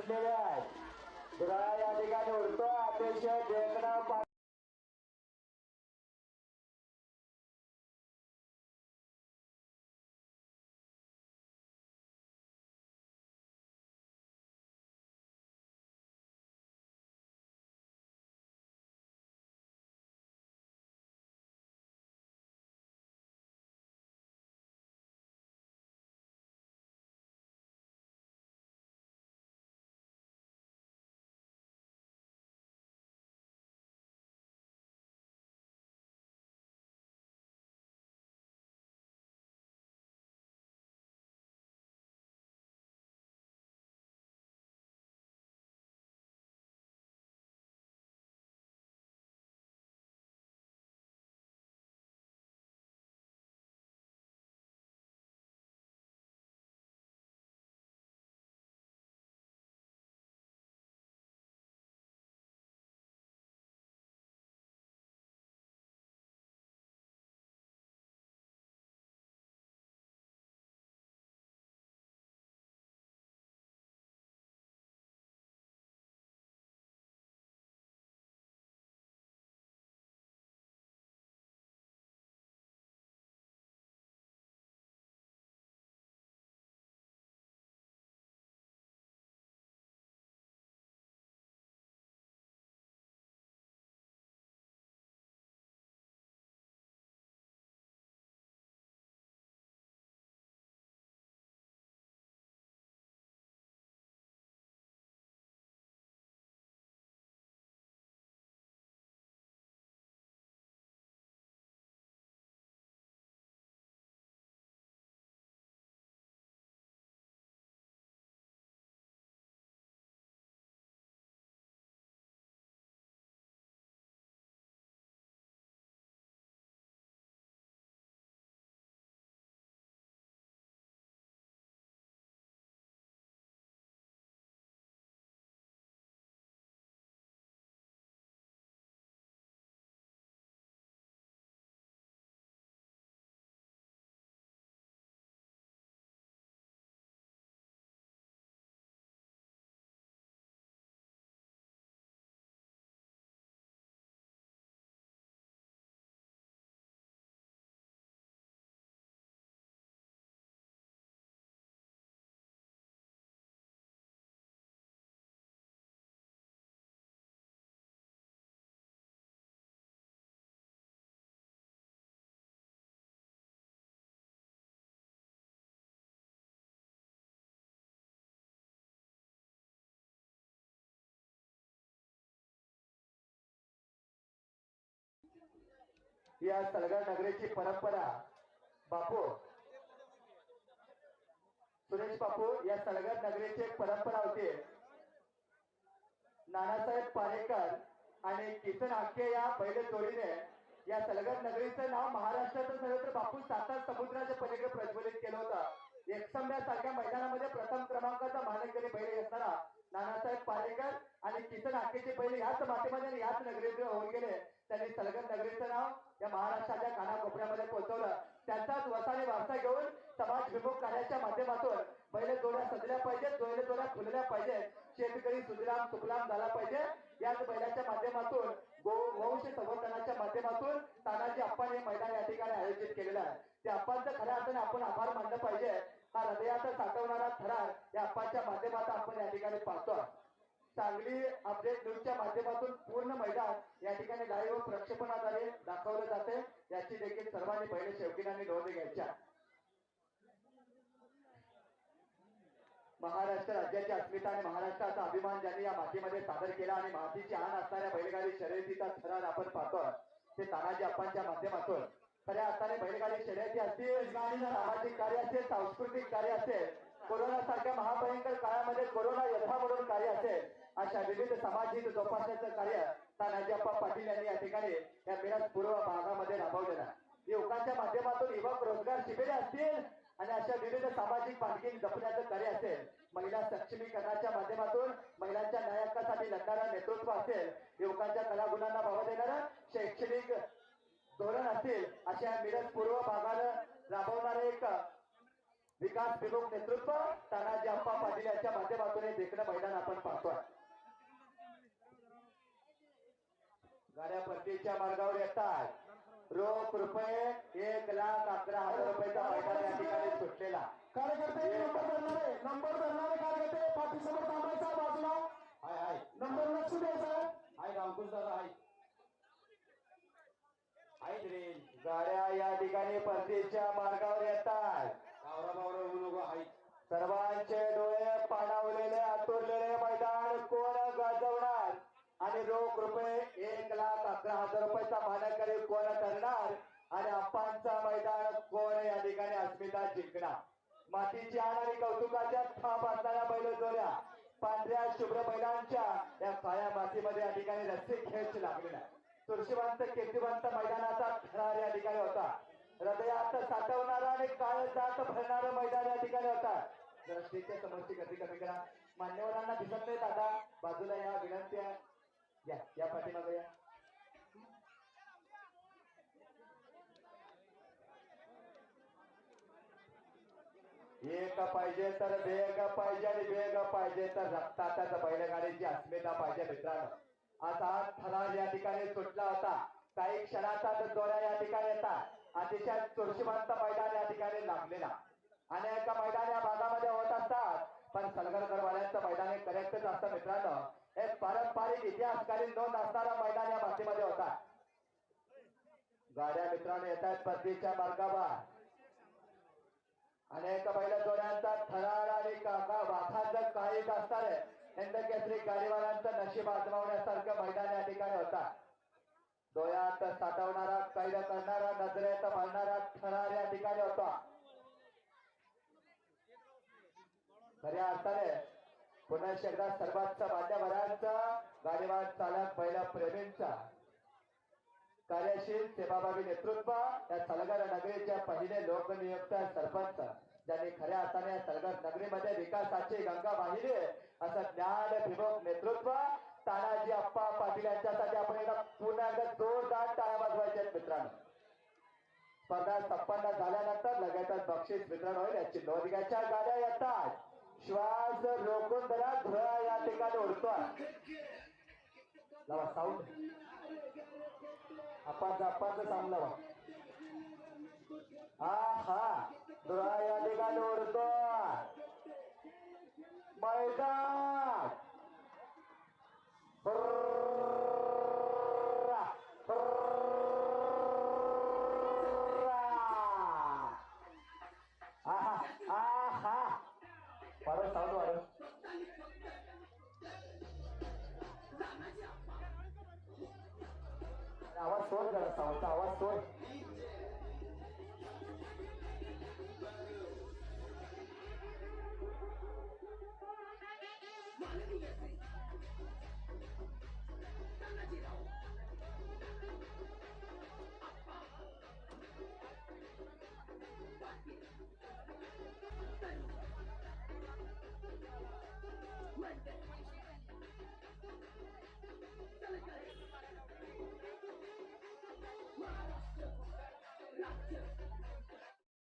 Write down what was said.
उठलेले आहेत. दुराळा या ठिकाणी उडतो अतिशय देखणं या सलगर नगरीची परंपरा बापू सुरेश बापू या सलगर नगरीची एक परंपरा होती. नानासाहेब पारेकर आणि किसन हाके या बैल जोडीने या सलगर नगरीचं नाव महाराष्ट्राचं नव्हे तर बापू सातारा समुद्राच्या पलीकडे प्रज्वलित केलं होतं. एकसंब्यासारख्या मैदानामध्ये प्रथम क्रमांकाचा मानकरी बैल असणारा नानासाहेब पारेकर आणि किसन हाकेचे बैल याच मातीमध्ये याच नगरीत होऊन गेले. त्यांनी सलगर नगरीचं नाव या महाराष्ट्राच्या कानाकोपऱ्यामध्ये पोहोचवलं. त्यांचाच वसाने वारसा घेऊन समाजविमुख कार्याच्या माध्यमातून बैल जोड्या सजल्या पाहिजेत, बैल जोड्या फुलल्या पाहिजेत, शेतकरी सुजलाम सुफलाम झाला पाहिजे. याच बैलाच्या माध्यमातून वंश संवर्धनाच्या माध्यमातून तानाजी आप्पांनी मैदान या ठिकाणी आयोजित केलेलं आहे. त्या आप्पांचं खऱ्या अर्थाने आपण आभार मानलं पाहिजे. हा हृदयात साठवणारा थरार या आप्पांच्या माध्यमातून आपण या ठिकाणी पाहतो. सांगली अपडेट न्यूजच्या माध्यमातून पूर्ण मैदान या ठिकाणी लाईव्ह प्रक्षेपणाद्वारे दाखवलं जाते. याची देखील सर्वांनी बैल शौकीनांनी नोंद घ्यायच्या. महाराष्ट्र राज्याची अस्मिता आणि महाराष्ट्राचा अभिमान ज्यांनी या मातीमध्ये सादर केला आणि मातीची आण असणाऱ्या बैलगाडी शर्यतीचा थरार आपण पाहतो ते तानाजी आप्पांच्या माध्यमातून. खऱ्या अर्थाने बैलगाडी शर्यती असतील, सामाजिक कार्य असेल, सांस्कृतिक कार्य असेल, कोरोना सारख्या महाभयंकर काळामध्ये कोरोना योद्धा म्हणून कार्य असेल, अशा विविध सामाजिक जोपासण्याचं कार्य तानाजी आप्पा पाटील यांनी या ठिकाणी या मिरज पूर्व भागामध्ये राबवलेलं. युवकांच्या माध्यमातून युवक रोजगार शिबिरे असतील आणि अशा विविध सामाजिक बांधणी जपण्याचं कार्य असेल, महिला सक्षमीकरणाच्या माध्यमातून महिलांच्या न्याय हक्कासाठी लढणारं नेतृत्व असेल, युवकांच्या कलागुणांना वाव देणारं शैक्षणिक धोरण असेल, अशा मिरज पूर्व भागाला राबवणारे एक विकास विमुख नेतृत्व तानाजी अप्पा पाटील यांच्या माध्यमातून देखणं मैदान आपण पाहतोय. गाड्या परतीच्या मार्गावर येतात. रोख रुपये 1,11,000 रुपयाचा मैदान या ठिकाणी सुटलेला. कार्यकर्ते नंबर धरणारे कार्यकर्ते पाठीसमोर थांबायचा बाजूला. हाय हाय नंबर लक्ष द्यायचा. हाय रामकुश दादा हाय हाय रे. गाड्या या ठिकाणी परतीच्या मार्गावर येतात. सर्वांचे डोळे पाणावलेले आतुरलेले मैदान कोण गाजवणार आणि रोख रुपये 1,11,000 रुपयाचा मानकरी कोण करणार आणि अप्पांचा मैदान कोण या ठिकाणी अस्मिता जिंकणार. मातीची आण आणि कौतुकाच्या थाप असणाऱ्या बैल जोड्या पांढऱ्या शुभ्र बैलांच्या या काळ्या मातीमध्ये या ठिकाणी रस्सी खेळ लागलेला. तुळशीवंत कीर्तिवंत मैदानाचा थरार या ठिकाणी होता. हृदयात साठवणारा आणि काळजात भरणारं मैदान या ठिकाणी होता. जरा स्टेजच्या समोरची गती कमी करा. मान्यवरांना दिसत नाही दादा बाजूला या विनंती आहे. या पाठीमागे या. एक पाहिजे तर वेग पाहिजे आणि वेग पाहिजे तर रक्तातच बैलगाडीची अस्मिता पाहिजे मित्रांनो. आज हा थरार या ठिकाणी सुटला होता. काही क्षणाचाच दोऱ्या या ठिकाणी येतात. अतिशय चुरशीवंत मैदान या ठिकाणी लागलेला. अनेक मैदान या भागामध्ये होत असतात पण सलगरकरवाल्यांचं मैदान हे करेक्टच असतं मित्रांनो. एक पारंपरिक इतिहासकालीन नोंद असणारा मैदान या भाषेमध्ये होता. गाड्या मित्रांनो येत आहेत परतीच्या मार्गावर. अनेक बैल जोड्यांचा थरार आणि वाखाचं काळीज असणार आहे. हिंद केसरी गाडीवाल्यांचं नशीब आजमावण्यासारखं मैदान या ठिकाणी होता. डोळ्यात साठवणारा कैद करणारा नजरेत मारणारा थरार या ठिकाणी होता. खऱ्या अर्थाने पुन्हा एकदा सर्वांच मान्यवरांचा गाडीवान चालक बैल प्रेमींचा कार्यशील सेवाभावी नेतृत्व या सलगर नगरीच्या पहिले लोकनियुक्त सरपंच ज्यांनी खऱ्या अर्थाने सलगर नगरीमध्ये विकासाची गंगा वाहिली असं ज्ञान विमुख नेतृत्व तानाजी अप्पा पाटील यांच्यासाठी आपण एकदा पुन्हा एकदा जोरदार टाळ्या वाजवायच्या आहेत मित्रांनो. स्पर्धा संपन्न झाल्यानंतर लगेचच बक्षीस वितरण होईल याची नोंद घ्यायच्या. गाड्या येतात. श्वास रोखून धरा. धुळा या ठिकाणी उडतोय. लावा साऊंड. आपण साऊंड लावा. हा धुळा या ठिकाणी उडतोय. मैदान परत साऊंड वाढव. आवाज सोड जरा. साऊंडचा आवाज सोड.